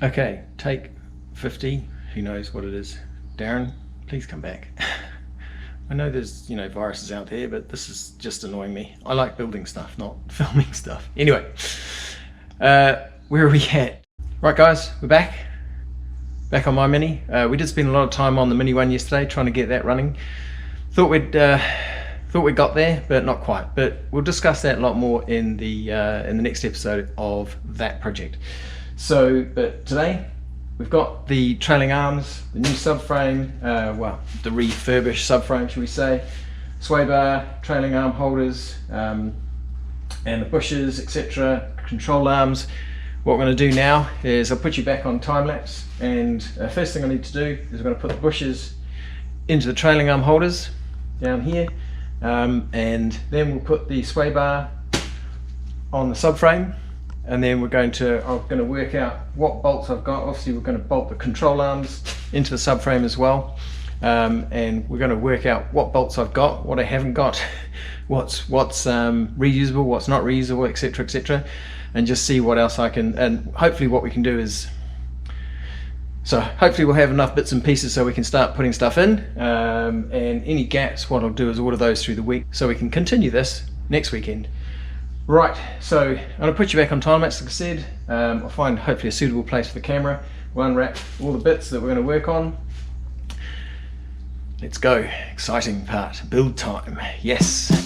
Okay, take 50. Who knows what it is? Darren, please come back. I know there's, viruses out there, but this is just annoying me. I like building stuff, not filming stuff. Anyway, where are we at? Right guys, we're back on my Mini. We did spend a lot of time on the Mini one yesterday trying to get that running. Thought we got there, but not quite. But we'll discuss that a lot more in the next episode of that project. So, but today we've got the trailing arms, the new subframe, the refurbished subframe, should we say, sway bar, trailing arm holders, and the bushes, etc., control arms. What we're going to do now is I'll put you back on time lapse, and first thing I need to do is we're going to put the bushes into the trailing arm holders down here, and then we'll put the sway bar on the subframe. And then I'm going to work out what bolts I've got. Obviously we're going to bolt the control arms into the subframe as well. And we're going to work out what bolts I've got, what I haven't got, what's reusable, what's not reusable, etc., etc. And just see what else I can, and hopefully what we can do is, so hopefully we'll have enough bits and pieces so we can start putting stuff in. And any gaps, what I'll do is order those through the week so we can continue this next weekend. Right, so I'm going to put you back on time lapse, like I said. I'll find hopefully a suitable place for the camera. We'll unwrap all the bits that we're going to work on. Let's go. Exciting part, build time. Yes.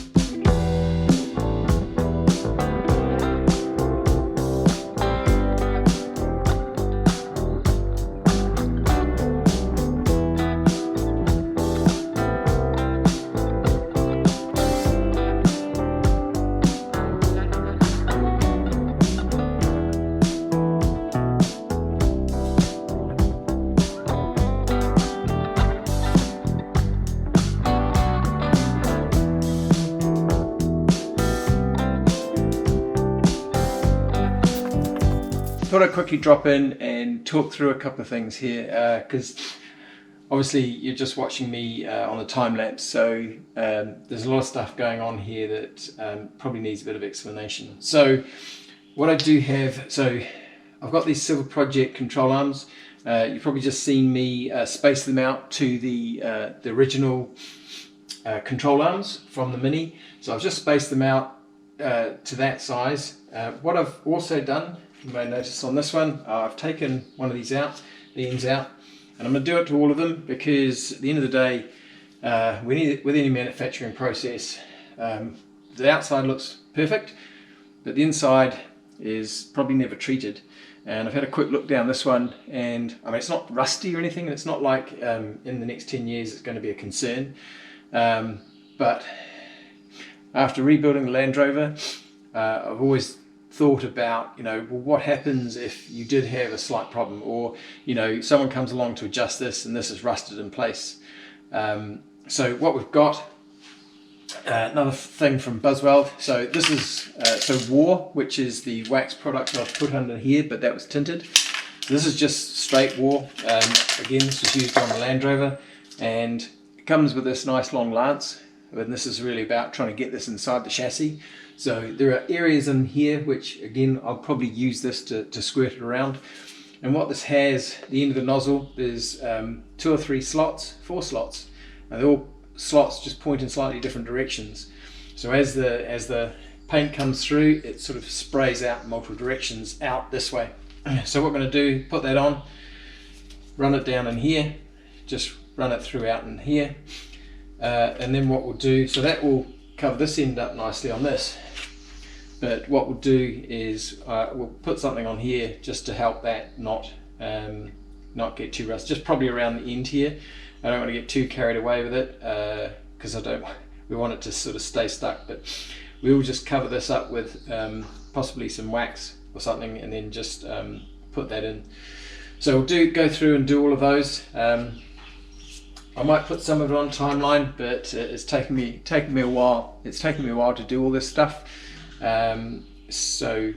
Thought I'd quickly drop in and talk through a couple of things here, because obviously you're just watching me on the time lapse, so there's a lot of stuff going on here that probably needs a bit of explanation. So what I do have, so I've got these Silver Project control arms. You've probably just seen me space them out to the original control arms from the Mini. So I've just spaced them out to that size. What I've also done, you may notice on this one, I've taken one of these out, the ends out, and I'm going to do it to all of them because at the end of the day, with any manufacturing process, the outside looks perfect, but the inside is probably never treated. And I've had a quick look down this one, and I mean, it's not rusty or anything, and it's not like in the next 10 years it's going to be a concern. But after rebuilding the Land Rover, I've always thought about, well, what happens if you did have a slight problem, or someone comes along to adjust this and this is rusted in place. So what we've got, another thing from Buzzweld. So this is War, which is the wax product I've put under here, but that was tinted. So this is just straight War. Again, this was used on the Land Rover, and it comes with this nice long lance. And this is really about trying to get this inside the chassis. So there are areas in here which, again, I'll probably use this to squirt it around. And what this has, the end of the nozzle, there's 4 slots, and they're all slots just point in slightly different directions. So as the paint comes through, it sort of sprays out in multiple directions out this way. So what we're going to do, put that on, run it down in here, just run it through out in here. And then what we'll do, so that will cover this end up nicely on this, but what we'll do is we'll put something on here just to help that not get too rusty, just probably around the end here. I don't want to get too carried away with it because we want it to sort of stay stuck, but we will just cover this up with possibly some wax or something, and then just put that in. So we'll go through and do all of those. I might put some of it on timeline, but it's taken me a while. It's taken me a while to do all this stuff. And you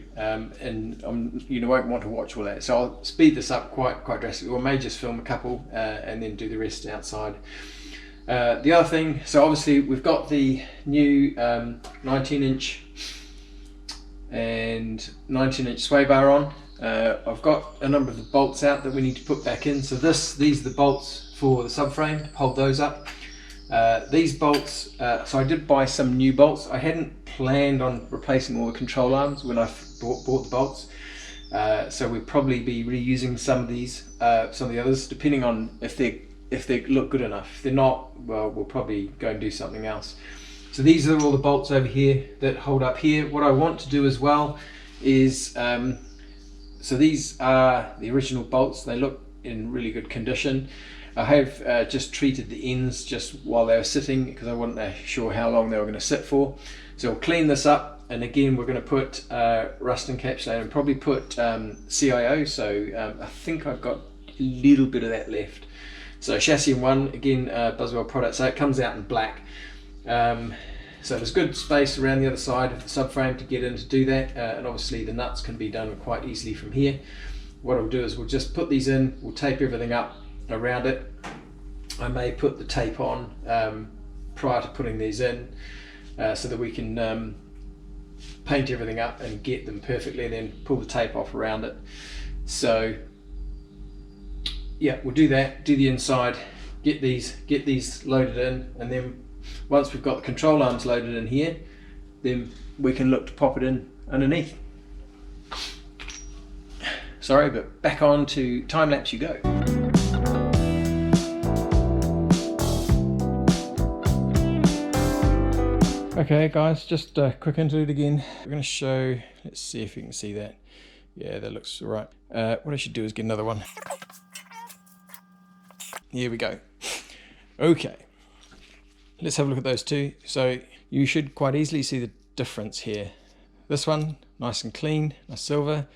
won't want to watch all that. So I'll speed this up quite drastically, or may just film a couple and then do the rest outside. The other thing, so obviously we've got the new 19-inch and 19-inch sway bar on. I've got a number of the bolts out that we need to put back in. So these are the bolts for the subframe, hold those up. These bolts, so I did buy some new bolts. I hadn't planned on replacing all the control arms when I bought the bolts. So we'll probably be reusing some of these, some of the others, depending on if they look good enough. If they're not, well, we'll probably go and do something else. So these are all the bolts over here that hold up here. What I want to do as well is, so these are the original bolts. They look in really good condition. I have just treated the ends just while they were sitting because I wasn't sure how long they were going to sit for. So we'll clean this up, and again we're going to put rust encapsulator and probably put CIO. So I think I've got a little bit of that left. So chassis in one, again Buswell product, so it comes out in black. So there's good space around the other side of the subframe to get in to do that, and obviously the nuts can be done quite easily from here. What I'll do is we'll just put these in, we'll tape everything up around it. I may put the tape on prior to putting these in, so that we can paint everything up and get them perfectly, and then pull the tape off around it. So yeah, we'll do that, do the inside, get these loaded in, and then once we've got the control arms loaded in here, then we can look to pop it in underneath. Sorry, but back on to time lapse you go. Okay guys, just a quick interlude again. We're going to show, let's see if you can see that. Yeah, that looks all right. What I should do is get another one. Here we go. Okay, let's have a look at those two. So you should quite easily see the difference here. This one, nice and clean, nice silver.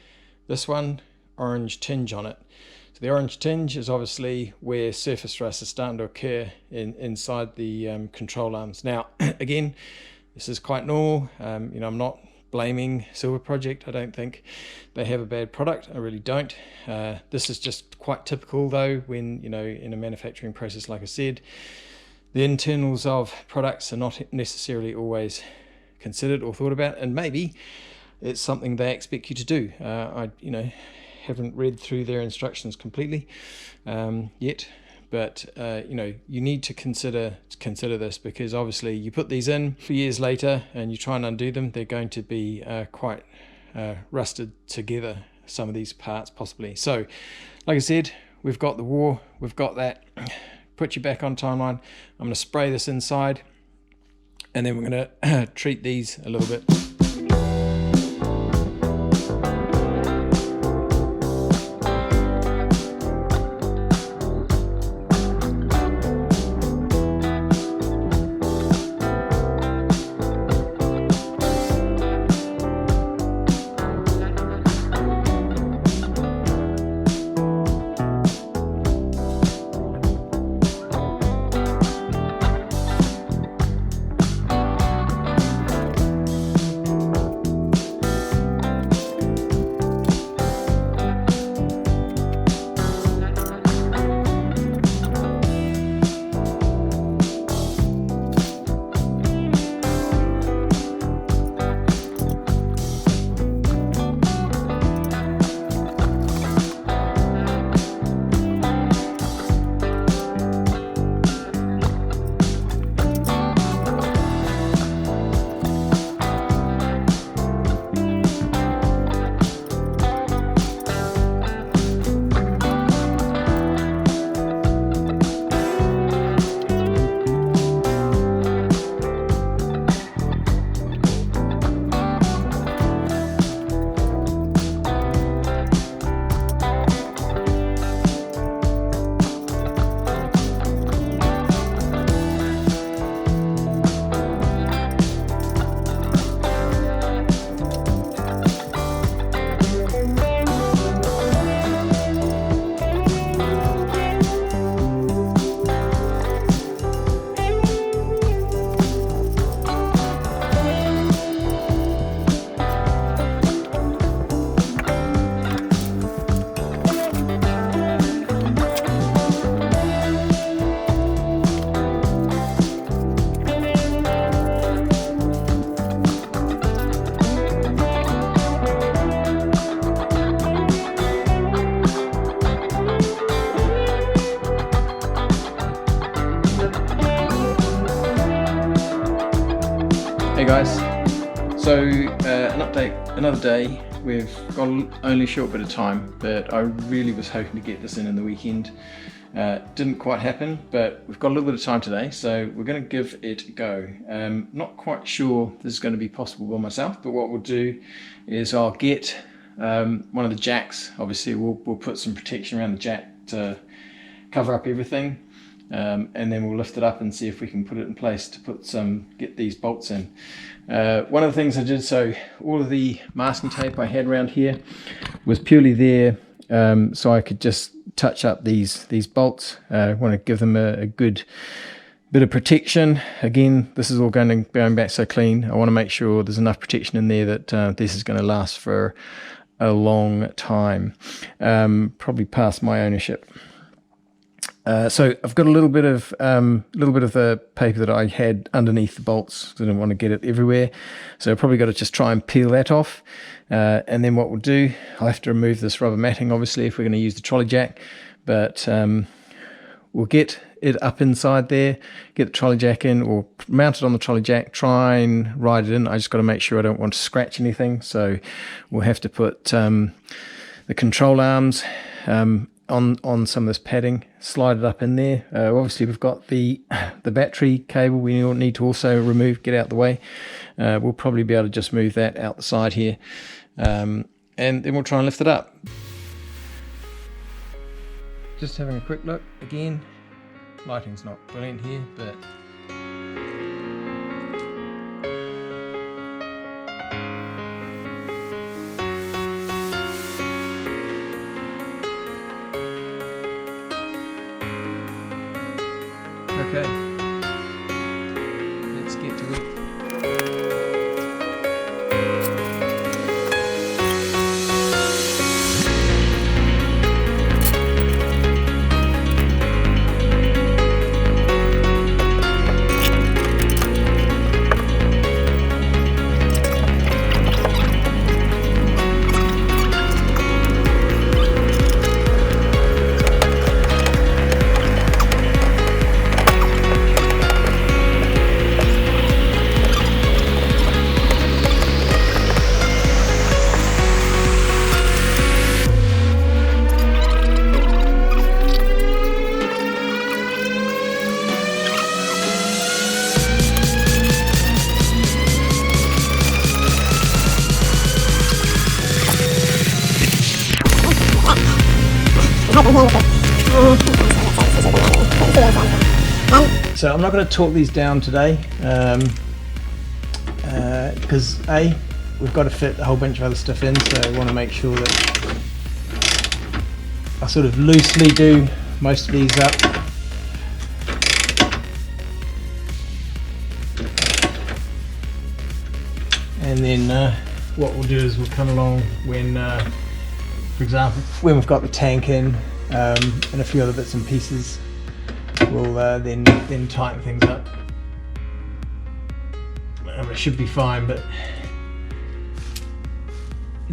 This one, orange tinge on it. So the orange tinge is obviously where surface rust is starting to occur inside the control arms. Now, again, this is quite normal. You know, I'm not blaming Silver Project. I don't think they have a bad product. I really don't. This is just quite typical though, when, you know, in a manufacturing process, like I said, the internals of products are not necessarily always considered or thought about, and maybe it's something they expect you to do. I, you know, haven't read through their instructions completely yet, but you know, you need to consider this, because obviously you put these in for years later and you try and undo them, they're going to be quite rusted together, some of these parts possibly. So like I said, we've got the war, we've got that. Put you back on timeline. I'm going to spray this inside, and then we're going to treat these a little bit. Hey guys, so an update, another day. We've got only a short bit of time, but I really was hoping to get this in the weekend. Didn't quite happen, but we've got a little bit of time today, so we're going to give it a go. Not quite sure this is going to be possible by myself, but what we'll do is I'll get one of the jacks. Obviously we'll put some protection around the jack to cover up everything. And then we'll lift it up and see if we can put it in place to get these bolts in. One of the things I did, so all of the masking tape I had around here was purely there so I could just touch up these bolts. I want to give them a good bit of protection. Again, this is all going back so clean. I want to make sure there's enough protection in there that this is going to last for a long time, probably past my ownership. So I've got a little bit of the paper that I had underneath the bolts. Didn't want to get it everywhere, so I've probably got to just try and peel that off. And then what we'll do, I'll have to remove this rubber matting, obviously, if we're going to use the trolley jack. But we'll get it up inside there, get the trolley jack in, or mount it on the trolley jack, try and ride it in. I just got to make sure I don't want to scratch anything, so we'll have to put the control arms on some of this padding, slide it up in there. Obviously we've got the battery cable we need to also remove, get out the way. We'll probably be able to just move that out the side here, and then we'll try and lift it up. Just having a quick look again. Lighting's not brilliant here, but okay, let's get to it. So I'm not going to torque these down today because we've got to fit a whole bunch of other stuff in, so I want to make sure that I sort of loosely do most of these up. And then what we'll do is we'll come along when, for example, when we've got the tank in and a few other bits and pieces, we'll then tighten things up. It should be fine, but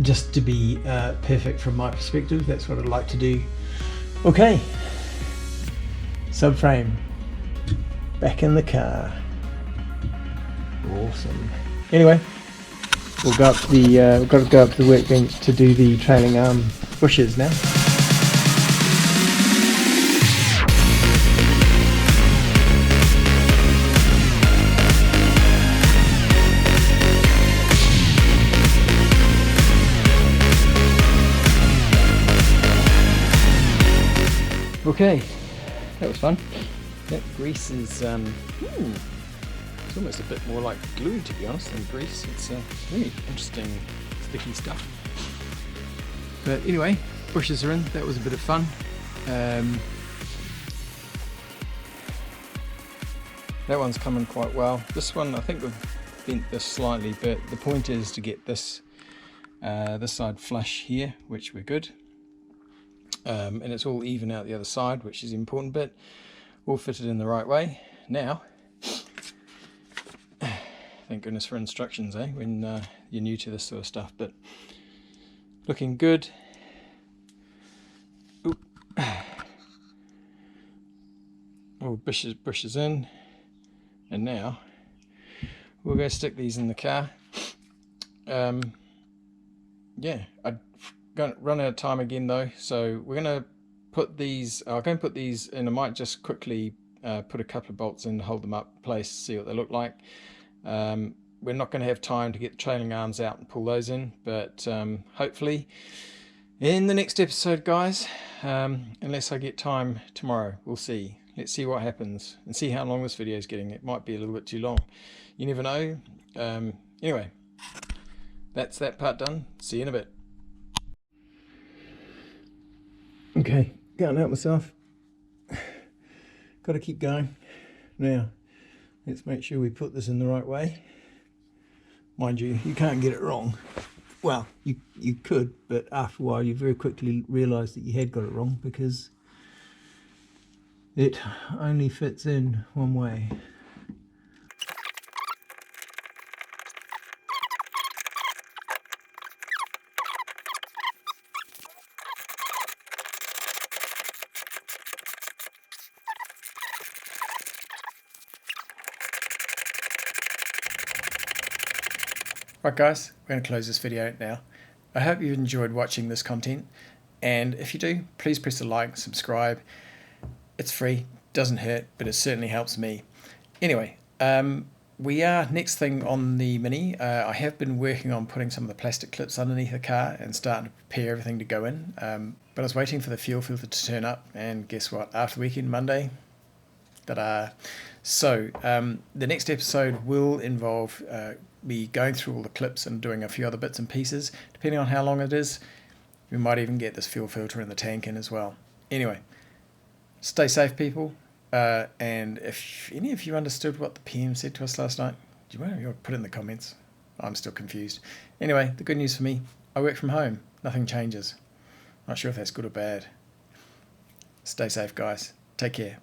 just to be perfect from my perspective, that's what I'd like to do. Okay, subframe back in the car. Awesome. Anyway, we've got to go up to the workbench to do the trailing arm bushes now. Okay, that was fun. That grease is it's almost a bit more like glue, to be honest, than grease. It's really interesting sticky stuff. But anyway, bushes are in. That was a bit of fun. That one's coming quite well. This one, I think we've bent this slightly, but the point is to get this this side flush here, which we're good. And it's all even out the other side, which is the important bit. All fitted in the right way. Now, thank goodness for instructions, when you're new to this sort of stuff, but looking good. Oop. All bushes in, and now we'll go stick these in the car. Yeah, I'm going to run out of time again though, so we're going to put these, I'll go and put these in. I might just quickly put a couple of bolts in, hold them up in place, see what they look like. We're not going to have time to get the trailing arms out and pull those in, but hopefully in the next episode, guys, unless I get time tomorrow, we'll see. Let's see what happens and see how long this video is getting. It might be a little bit too long. You never know. Anyway, that's that part done. See you in a bit. Okay, can't help myself. Got to keep going. Now, let's make sure we put this in the right way. Mind you, you can't get it wrong. Well, you could, but after a while you very quickly realise that you had got it wrong because it only fits in one way. Right guys, we're going to close this video now. I hope you've enjoyed watching this content, and if you do, please press the like, subscribe. It's free, doesn't hurt, but it certainly helps me. Anyway, we are next thing on the Mini. I have been working on putting some of the plastic clips underneath the car and starting to prepare everything to go in, but I was waiting for the fuel filter to turn up, and guess what, after the weekend, Monday, ta-da. So the next episode will involve me going through all the clips and doing a few other bits and pieces. Depending on how long it is, we might even get this fuel filter in the tank in as well. Anyway, stay safe, people. And if any of you understood what the PM said to us last night, do you want to put it in the comments? I'm still confused. Anyway, the good news for me, I work from home. Nothing changes. Not sure if that's good or bad. Stay safe, guys. Take care.